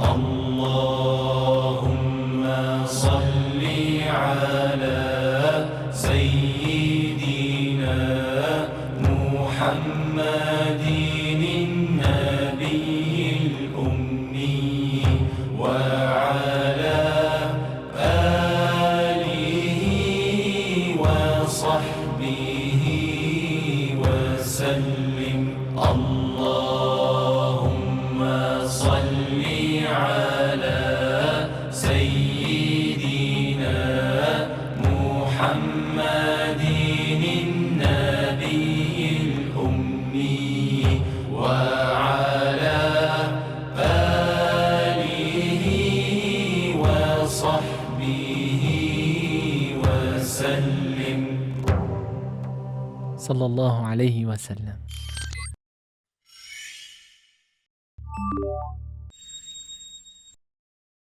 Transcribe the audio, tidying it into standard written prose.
اللهم صل على سيدنا محمد النبي الأمي وعلى آله وصحبه وسلم. اللهم صل على سيدنا محمد النبي الأمي وعلى آله وصحبه وسلم. صلى الله عليه وسلم.